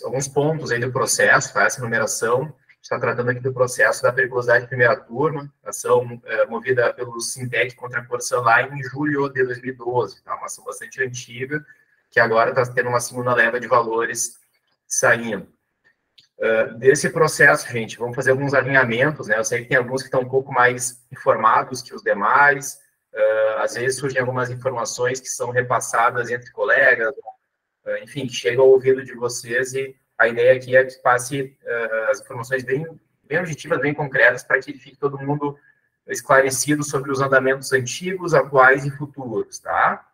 alguns pontos aí do processo, tá? Essa numeração está tratando aqui do processo da periculosidade de primeira turma, ação movida pelo Sintec contra a Corsã lá em julho de 2012, tá? Uma ação bastante antiga, que agora está tendo uma segunda leva de valores saindo. Desse processo, gente, vamos fazer alguns alinhamentos, né? Eu sei que tem alguns que estão um pouco mais informados que os demais, às vezes surgem algumas informações que são repassadas entre colegas, enfim, que chegam ao ouvido de vocês, e a ideia aqui é que passe as informações bem objetivas, bem concretas, para que fique todo mundo esclarecido sobre os andamentos antigos, atuais e futuros, tá?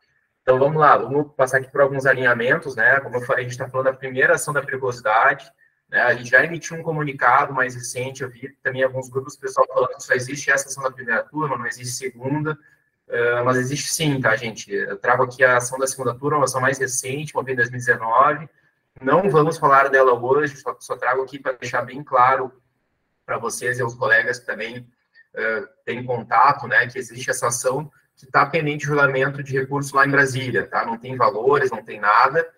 Então, vamos lá, vamos passar aqui por alguns alinhamentos, né? Como eu falei, a gente está falando da primeira ação da periculosidade, né? A gente já emitiu um comunicado mais recente, eu vi também alguns grupos do pessoal falando que só existe essa ação da primeira turma, não existe segunda, mas existe sim, tá, gente? Eu trago aqui a ação da segunda turma, uma ação mais recente, movida em 2019, não vamos falar dela hoje, só trago aqui para deixar bem claro para vocês e aos colegas que também têm contato, né, que existe essa ação que está pendente de julgamento de recurso lá em Brasília, tá? Não tem valores, não tem nada,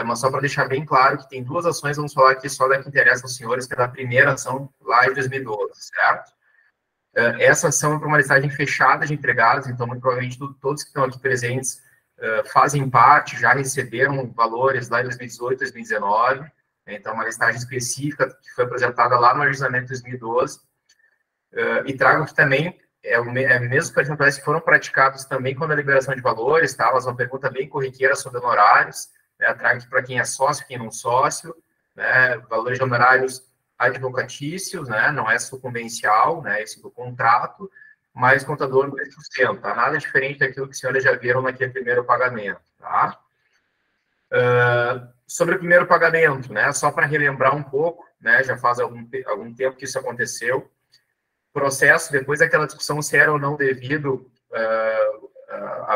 mas só para deixar bem claro que tem duas ações, vamos falar aqui só da que interessa aos senhores, que é da primeira ação lá em 2012, certo? Essa ação é para uma listagem fechada de empregados, então, muito provavelmente, todos que estão aqui presentes fazem parte, já receberam valores lá em 2018, 2019, então, uma listagem específica que foi apresentada lá no legislamento de 2012, e trago aqui também, mesmo que as foram praticados também quando a liberação de valores, tá? Mas uma pergunta bem corriqueira sobre honorários, né? Trago aqui para quem é sócio, quem não sócio, né? Valores de honorários advocatícios, né? Não é sucumbencial, né? Esse do contrato, mas contador não sustenta, tá? Nada diferente daquilo que os senhores já viram naquele primeiro pagamento, tá? Sobre o primeiro pagamento, né? Só para relembrar um pouco, né? Já faz algum tempo que isso aconteceu. Processo, depois daquela discussão se era ou não devido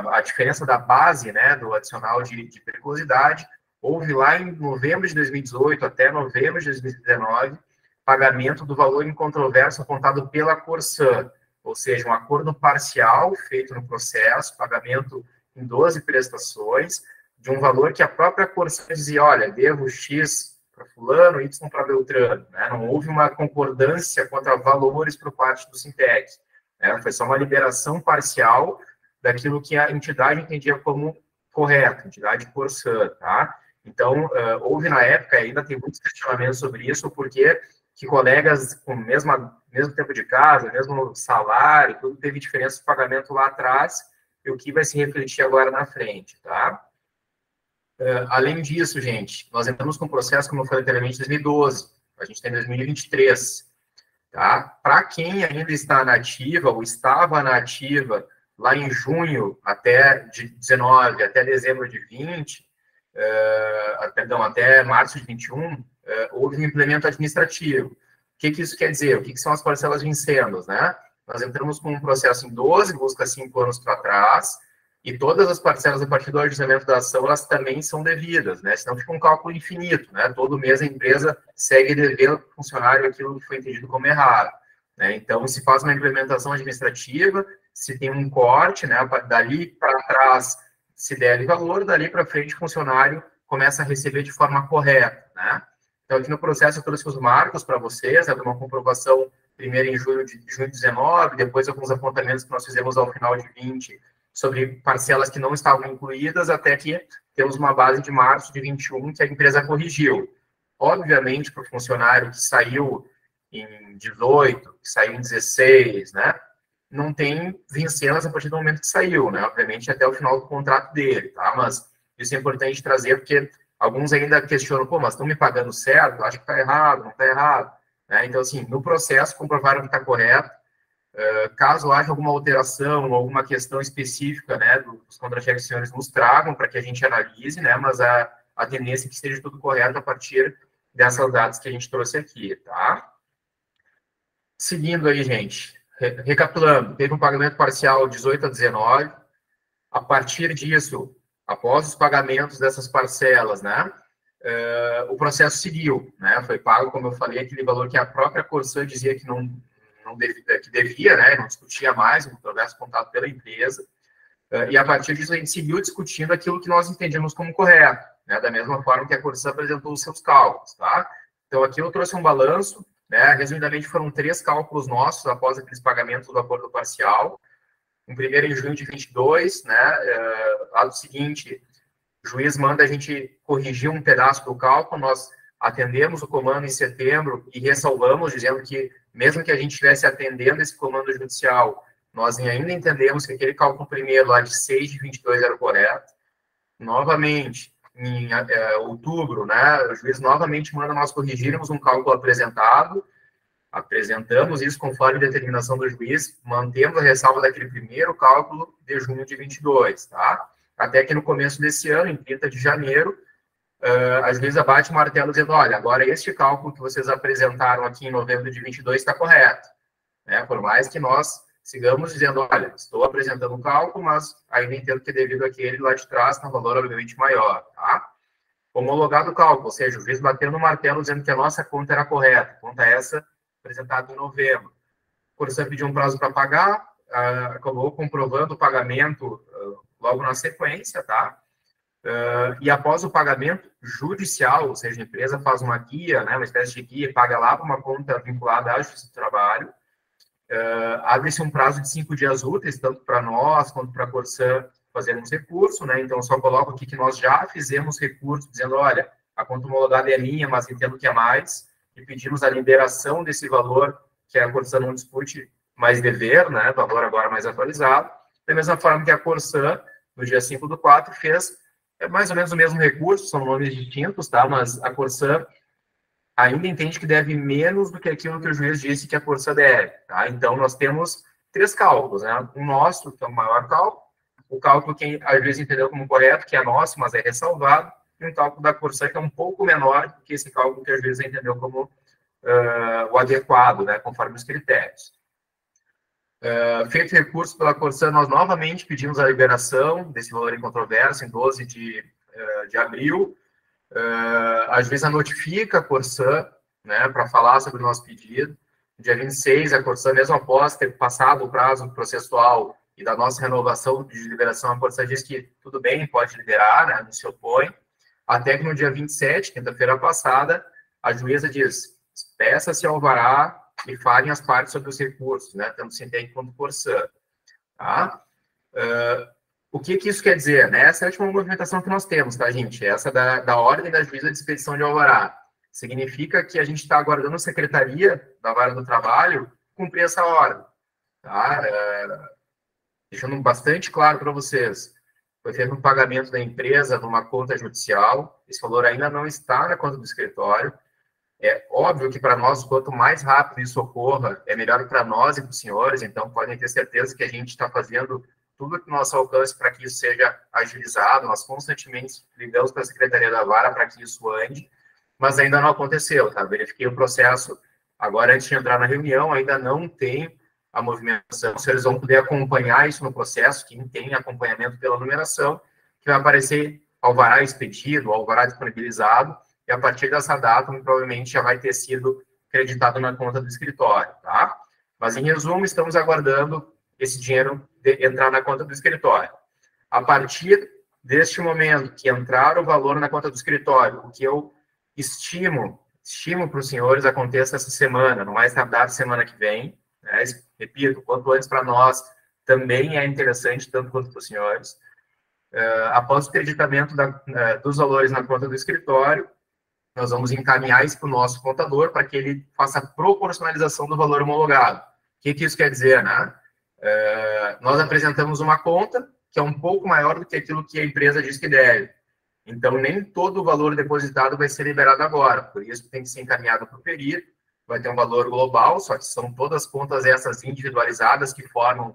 a diferença da base, né? Do adicional de periculosidade, houve lá em novembro de 2018 até novembro de 2019 pagamento do valor em controvérsia apontado pela Corsã, ou seja, um acordo parcial feito no processo, pagamento em 12 prestações, de um valor que a própria Corsã dizia, olha, devo X para fulano, Y para Beltrano, né? Não houve uma concordância contra valores por parte do Sintec, né? Foi só uma liberação parcial daquilo que a entidade entendia como correto, entidade Corsã, tá? Então, houve na época, ainda tem muitos questionamentos sobre isso, porque que colegas com o mesmo tempo de casa, mesmo salário, tudo teve diferença de pagamento lá atrás, e o que vai se refletir agora na frente, tá? Além disso, gente, nós entramos com o processo, como eu falei anteriormente, em 2012, a gente tem 2023, tá? Para quem ainda está na ativa, ou estava na ativa, lá em junho de 19 até dezembro de 20, até março de 21, houve um implemento administrativo. O que isso quer dizer? O que são as parcelas vincendas, né? Nós entramos com um processo em 12, busca 5 anos para trás, e todas as parcelas a partir do ajustamento da ação, elas também são devidas, né? Senão fica um cálculo infinito, né? Todo mês a empresa segue devendo ao funcionário aquilo que foi entendido como errado, né? Então, se faz uma implementação administrativa, se tem um corte, né? Dali para trás se deve valor, dali para frente o funcionário começa a receber de forma correta, né? Então, aqui no processo eu trouxe os marcos para vocês, uma comprovação primeiro em junho de 19, depois alguns apontamentos que nós fizemos ao final de 20 sobre parcelas que não estavam incluídas, até que temos uma base de março de 21 que a empresa corrigiu. Obviamente, para o funcionário que saiu em 18, que saiu em 16, né? Não tem vincenas a partir do momento que saiu, né? Obviamente, até o final do contrato dele, tá? Mas isso é importante trazer, porque alguns ainda questionam, pô, mas estão me pagando certo? Acho que está errado, não está errado. Né? Então, assim, no processo, comprovaram que está correto. Caso haja alguma alteração ou alguma questão específica, né, dos contra-cheques que os senhores nos tragam para que a gente analise, né? Mas a tendência é que esteja tudo correto a partir dessas datas que a gente trouxe aqui, tá? Seguindo aí, gente. Recapitulando, teve um pagamento parcial 18 a 19. A partir disso, após os pagamentos dessas parcelas, né, o processo seguiu, né, foi pago, como eu falei, aquele valor que a própria Corsã dizia que que devia, né, não discutia mais, um controverso contado pela empresa, e a partir disso a gente seguiu discutindo aquilo que nós entendíamos como correto, né, da mesma forma que a Corsã apresentou os seus cálculos, tá? Então, aqui eu trouxe um balanço, né, resumidamente foram 3 cálculos nossos após aqueles pagamentos do acordo parcial. Um primeiro em junho de 22, né, lado seguinte, o juiz manda a gente corrigir um pedaço do cálculo, nós atendemos o comando em setembro e ressalvamos, dizendo que, mesmo que a gente estivesse atendendo esse comando judicial, nós ainda entendemos que aquele cálculo primeiro, lá de 6 de 22, era o correto. Novamente, em outubro, né, o juiz novamente manda nós corrigirmos um cálculo apresentado, apresentamos isso conforme determinação do juiz, mantendo a ressalva daquele primeiro cálculo de junho de 22, tá? Até que no começo desse ano, em 30 de janeiro, a juíza bate o martelo dizendo, olha, agora este cálculo que vocês apresentaram aqui em novembro de 22 está correto, né? Por mais que nós sigamos dizendo, olha, estou apresentando um cálculo, mas ainda entendo que devido àquele lá de trás está um valor obviamente maior, tá? Homologado o cálculo, ou seja, o juiz batendo o martelo dizendo que a nossa conta era correta, conta essa apresentada em novembro. A Corsã pediu um prazo para pagar, acabou comprovando o pagamento logo na sequência, tá? E após o pagamento judicial, ou seja, a empresa faz uma guia, né, uma espécie de guia, paga lá para uma conta vinculada à Justiça do Trabalho, abre-se um prazo de 5 dias úteis, tanto para nós quanto para a Corsã fazermos recurso, né? Então, só coloco aqui que nós já fizemos recurso, dizendo, olha, a conta homologada é minha, mas entendo que é mais, e pedimos a liberação desse valor, que a Corsã não discute mais dever, né? Valor agora mais atualizado. Da mesma forma que a Corsã, no dia 5/4, fez mais ou menos o mesmo recurso, são nomes distintos, tá? Mas a Corsã ainda entende que deve menos do que aquilo que o juiz disse que a Corsã deve, tá? Então, nós temos 3 cálculos, né? O nosso, que é o maior cálculo, o cálculo que a juiz entendeu como correto, que é nosso, mas é ressalvado, e um cálculo da Corsã que é um pouco menor do que esse cálculo que a juiz entendeu como o adequado, né? Conforme os critérios. Feito recurso pela Corsã, nós novamente pedimos a liberação desse valor em controvérsia em 12 de abril. A juíza notifica a Corsã, né, para falar sobre o nosso pedido. No dia 26, a Corsã, mesmo após ter passado o prazo processual e da nossa renovação de liberação, a Corsã diz que tudo bem, pode liberar, né, não se opõe. Até que no dia 27, quinta-feira passada, a juíza diz, peça-se alvará e falem as partes sobre os recursos, né, tanto Sintec quanto Corsã. Tá? O que isso quer dizer? Né? Essa é a última movimentação que nós temos, tá, gente? Essa da ordem da juíza de expedição de alvará. Significa que a gente está aguardando a Secretaria da Vara do Trabalho cumprir essa ordem. Tá? Deixando bastante claro para vocês. Foi feito um pagamento da empresa numa conta judicial. Esse valor ainda não está na conta do escritório. É óbvio que para nós, quanto mais rápido isso ocorra, é melhor para nós e para os senhores. Então, podem ter certeza que a gente está fazendo tudo que nosso alcance para que isso seja agilizado. Nós constantemente ligamos para a Secretaria da Vara para que isso ande, mas ainda não aconteceu, tá? Verifiquei o processo agora antes de entrar na reunião, ainda não tem a movimentação. Os senhores vão poder acompanhar isso no processo, quem tem acompanhamento pela numeração, que vai aparecer alvará expedido, alvará disponibilizado, e a partir dessa data, provavelmente já vai ter sido creditado na conta do escritório, tá? Mas, em resumo, estamos aguardando esse dinheiro entrar na conta do escritório. A partir deste momento que entrar o valor na conta do escritório, o que eu estimo para os senhores aconteça essa semana, no mais tardar semana que vem, né? Repito, quanto antes para nós também é interessante, tanto quanto para os senhores. Após o creditamento dos valores na conta do escritório, nós vamos encaminhar isso para o nosso contador para que ele faça a proporcionalização do valor homologado. O que isso quer dizer, né? Nós apresentamos uma conta que é um pouco maior do que aquilo que a empresa diz que deve. Então, nem todo o valor depositado vai ser liberado agora. Por isso, tem que ser encaminhado para o perito. Vai ter um valor global, só que são todas contas essas individualizadas que formam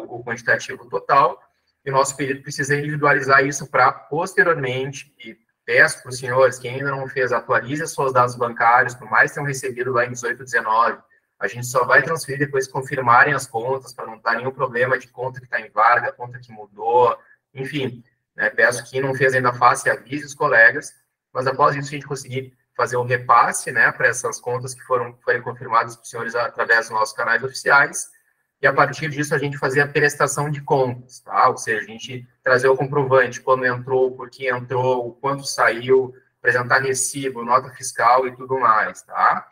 o quantitativo total. E o nosso perito precisa individualizar isso para, posteriormente, e peço para os senhores, quem ainda não fez, atualize os seus dados bancários, por mais que tenham recebido lá em 18, 19, a gente só vai transferir depois que confirmarem as contas, para não dar nenhum problema de conta que está em varga, conta que mudou, enfim, né, peço que quem não fez ainda faça e avise os colegas, mas após isso a gente conseguir fazer um repasse, né, para essas contas que forem confirmadas para os senhores através dos nossos canais oficiais, e a partir disso a gente fazia a prestação de contas, tá? Ou seja, a gente trazia o comprovante, quando entrou, por que entrou, quanto saiu, apresentar recibo, nota fiscal e tudo mais, tá?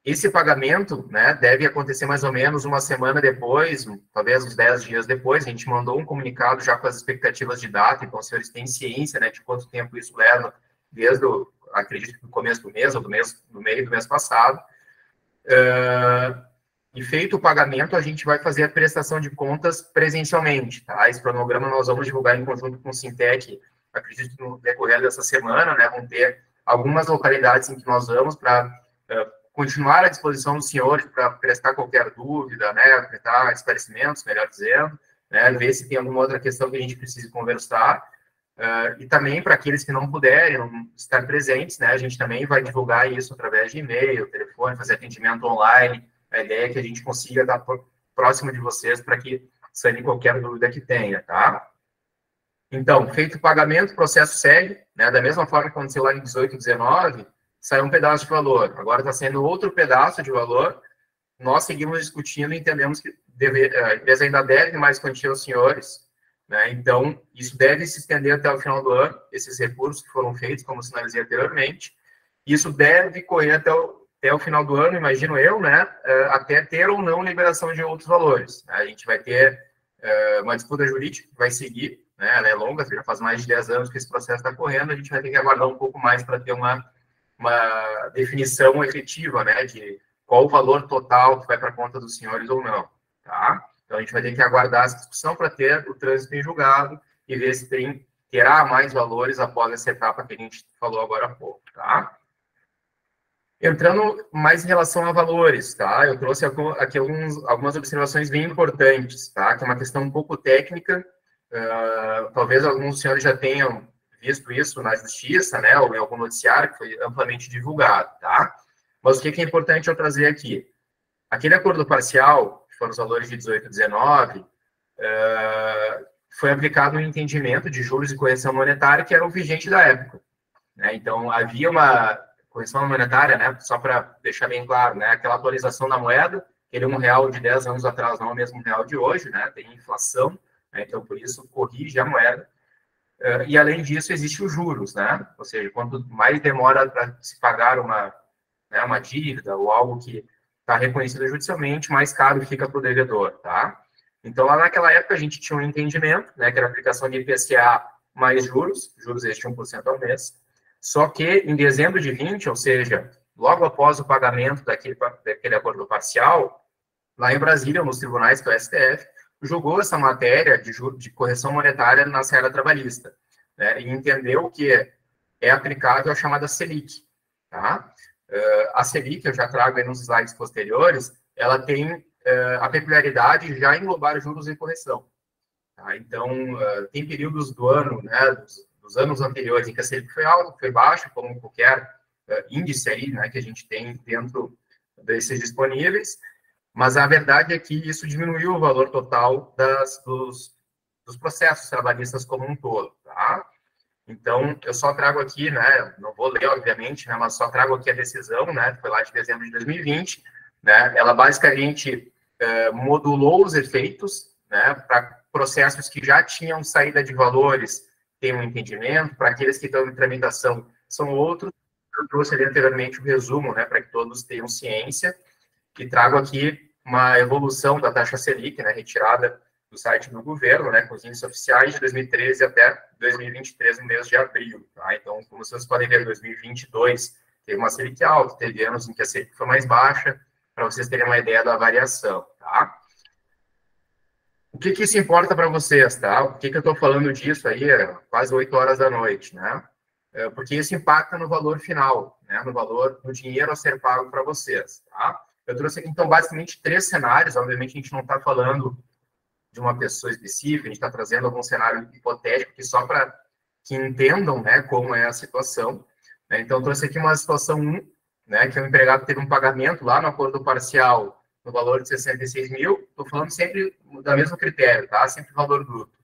Esse pagamento, né, deve acontecer mais ou menos uma semana depois, talvez uns 10 dias depois. A gente mandou um comunicado já com as expectativas de data, então os senhores têm ciência, né, de quanto tempo isso leva, desde acredito que no começo do mês, ou no meio do mês passado. E feito o pagamento, a gente vai fazer a prestação de contas presencialmente, tá? Esse cronograma nós vamos divulgar em conjunto com o Sintec, acredito que no decorrer dessa semana, né, vão ter algumas localidades em que nós vamos para continuar à disposição dos senhores para prestar qualquer dúvida, né, prestar esclarecimentos, melhor dizendo, né, ver se tem alguma outra questão que a gente precise conversar, e também para aqueles que não puderem estar presentes, né, a gente também vai divulgar isso através de e-mail, telefone, fazer atendimento online. A ideia é que a gente consiga estar próximo de vocês para que sane qualquer dúvida que tenha, tá? Então, feito o pagamento, o processo segue, né, da mesma forma que aconteceu lá em 18 e 19, saiu um pedaço de valor, agora está sendo outro pedaço de valor. Nós seguimos discutindo e entendemos que a empresa ainda deve mais quantia aos senhores, né? Então, isso deve se estender até o final do ano, esses recursos que foram feitos, como sinalizei anteriormente. Isso deve correr até o final do ano, imagino eu, né? Até ter ou não liberação de outros valores. A gente vai ter uma disputa jurídica que vai seguir, né? Ela é longa, já faz mais de 10 anos que esse processo está correndo, a gente vai ter que aguardar um pouco mais para ter uma definição efetiva, né, de qual o valor total que vai para a conta dos senhores ou não, tá? Então, a gente vai ter que aguardar essa discussão para ter o trânsito em julgado e ver se terá mais valores após essa etapa que a gente falou agora há pouco, tá? Entrando mais em relação a valores, tá? Eu trouxe aqui algumas observações bem importantes, tá? Que é uma questão um pouco técnica, talvez alguns dos senhores já tenham visto isso na justiça, né, ou em algum noticiário que foi amplamente divulgado, tá? Mas o que é importante eu trazer aqui? Aquele acordo parcial, que foram os valores de 18 e 19, foi aplicado um entendimento de juros e correção monetária que era o vigente da época, né? Então, havia uma correção monetária, né, só para deixar bem claro, né, aquela atualização da moeda, aquele R$1 de 10 anos atrás não é o mesmo real de hoje, né, tem inflação, né, então, por isso, corrige a moeda. E, além disso, existe os juros, né? Ou seja, quanto mais demora para se pagar uma dívida ou algo que está reconhecido judicialmente, mais caro fica para o devedor, tá? Então, lá naquela época, a gente tinha um entendimento, né, que era a aplicação de IPCA mais juros esses de 1% ao mês, só que em dezembro de 20, ou seja, logo após o pagamento daquele acordo parcial, lá em Brasília, nos tribunais do STF, julgou essa matéria de correção monetária na seara trabalhista, né, e entendeu que é aplicável a chamada Selic, tá? A Selic, eu já trago aí nos slides posteriores, ela tem a peculiaridade de já englobar juros e correção, tá? Então, tem períodos do ano, né, dos anos anteriores em que a Selic foi alta, foi baixa, como qualquer índice aí, né, que a gente tem dentro desses disponíveis. Mas a verdade é que isso diminuiu o valor total dos processos trabalhistas como um todo, tá? Então, eu só trago aqui, né, não vou ler, obviamente, né, mas só trago aqui a decisão, né, que foi lá de dezembro de 2020, né, ela basicamente modulou os efeitos, né, para processos que já tinham saída de valores, tem um entendimento, para aqueles que estão em tramitação, são outros. Eu trouxe ali anteriormente o resumo, né, para que todos tenham ciência, que trago aqui uma evolução da taxa Selic, né, retirada do site do governo, né, com os índices oficiais de 2013 até 2023, no mês de abril, tá? Então, como vocês podem ver, 2022 teve uma Selic alta, teve anos em que a Selic foi mais baixa, para vocês terem uma ideia da variação, tá? O que isso importa para vocês, tá? Por que eu estou falando disso aí quase 8 horas da noite, né? Porque isso impacta no valor final, né, no valor do dinheiro a ser pago para vocês, tá? Eu trouxe aqui, então, basicamente 3 cenários. Obviamente, a gente não está falando de uma pessoa específica, a gente está trazendo algum cenário hipotético aqui só para que entendam, né, como é a situação, né? Então, eu trouxe aqui uma situação 1, né, que o empregado teve um pagamento lá no acordo parcial no valor de 66 mil. Estou falando sempre do mesmo critério, tá? Sempre valor bruto.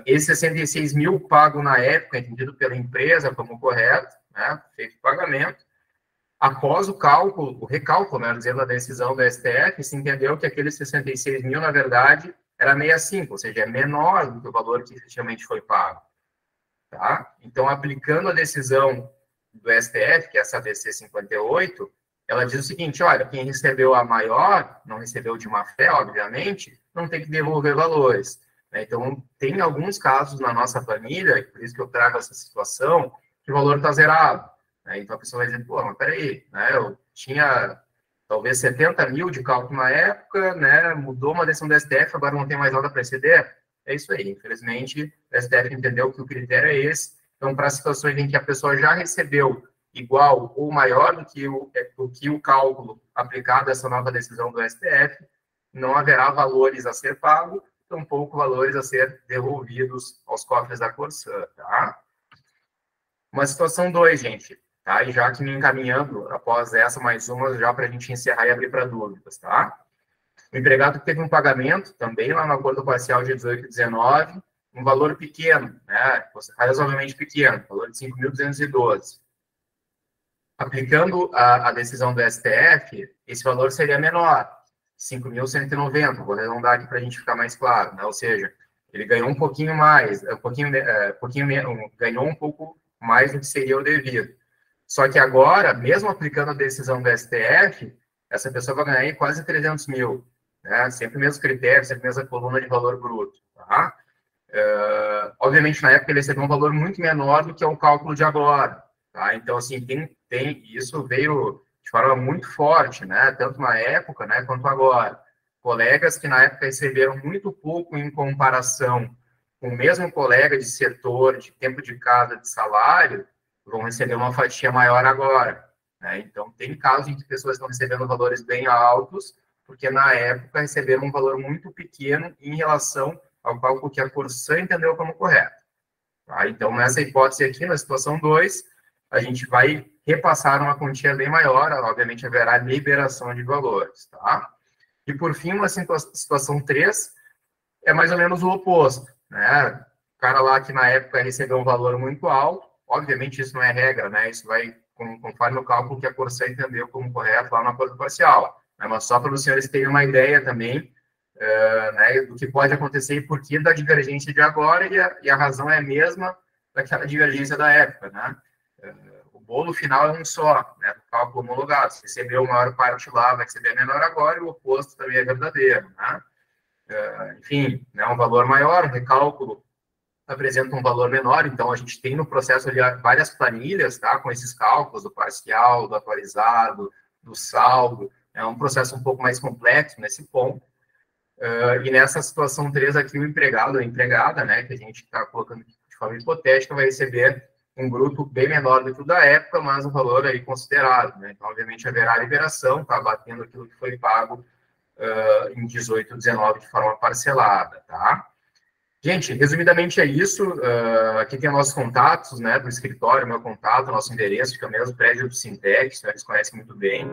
Esse 66 mil pago na época, entendido pela empresa como correto, né, feito o pagamento. Após o cálculo, o recálculo, né, dizendo a decisão do STF, se entendeu que aqueles 66 mil, na verdade, era 65, ou seja, é menor do que o valor que efetivamente foi pago. Tá? Então, aplicando a decisão do STF, que é essa DC 58, ela diz o seguinte, olha, quem recebeu a maior, não recebeu de má fé, obviamente, não tem que devolver valores. Né? Então, tem alguns casos na nossa planilha, por isso que eu trago essa situação, que o valor está zerado. Né? Então, a pessoa vai dizer, pô, mas peraí, né? Eu tinha talvez 70 mil de cálculo na época, né? Mudou uma decisão do STF, agora não tem mais nada para exceder. É isso aí. Infelizmente, o STF entendeu que o critério é esse. Então, para situações em que a pessoa já recebeu igual ou maior do que o cálculo aplicado a essa nova decisão do STF, não haverá valores a ser pago, tampouco valores a ser devolvidos aos cofres da Corsã, tá? Uma situação 2, gente, tá? E já que me encaminhando, após essa, mais uma, já para a gente encerrar e abrir para dúvidas, tá? O empregado teve um pagamento, também lá no acordo parcial de 18 e 19, um valor pequeno, né? Razoavelmente pequeno, valor de 5.212. Aplicando a decisão do STF, esse valor seria menor, 5.190, vou arredondar aqui para a gente ficar mais claro, né? Ou seja, ele ganhou um pouquinho mais, ganhou um pouco mais do que seria o devido. Só que agora, mesmo aplicando a decisão do STF, essa pessoa vai ganhar quase 300 mil, né? Sempre o mesmo critério, sempre a mesma coluna de valor bruto, tá? Obviamente, na época, ele recebeu um valor muito menor do que é o cálculo de agora, tá? Então, assim, isso veio de forma muito forte, né? Tanto na época, né, quanto agora. Colegas que na época receberam muito pouco em comparação com o mesmo colega de setor, de tempo de casa, de salário, vão receber uma fatia maior agora, né? Então, tem casos em que pessoas estão recebendo valores bem altos, porque na época receberam um valor muito pequeno em relação ao cálculo que a Corsã entendeu como correto. Tá? Então, nessa hipótese aqui, na situação 2, a gente vai repassar uma quantia bem maior, obviamente haverá liberação de valores, tá? E, por fim, uma situação 3 é mais ou menos o oposto, né? O cara lá que na época recebeu um valor muito alto, obviamente isso não é regra, né? Isso vai conforme o cálculo que a Corsã entendeu como correto lá no acordo parcial. Né? Mas só para os senhores terem uma ideia também, né, do que pode acontecer e por que da divergência de agora, e a razão é a mesma daquela divergência da época, né? O bolo final é um só, né? O cálculo homologado. Se recebeu a maior parte lá, vai receber a menor agora, e o oposto também é verdadeiro, né? Enfim, né, um valor maior, o recálculo apresenta um valor menor, então a gente tem no processo ali várias planilhas, tá? Com esses cálculos do parcial, do atualizado, do saldo. É um processo um pouco mais complexo nesse ponto. E nessa situação 3 aqui, o empregado ou a empregada, né, que a gente está colocando de forma hipotética, vai receber um bruto bem menor do que o da época, mas um valor aí considerável, né? Então, obviamente, haverá liberação, tá batendo aquilo que foi pago em 18, 19 de forma parcelada, tá? Gente, resumidamente é isso. Aqui tem nossos contatos, né, do escritório, meu contato, nosso endereço, fica mesmo prédio do Sintec, eles conhecem muito bem.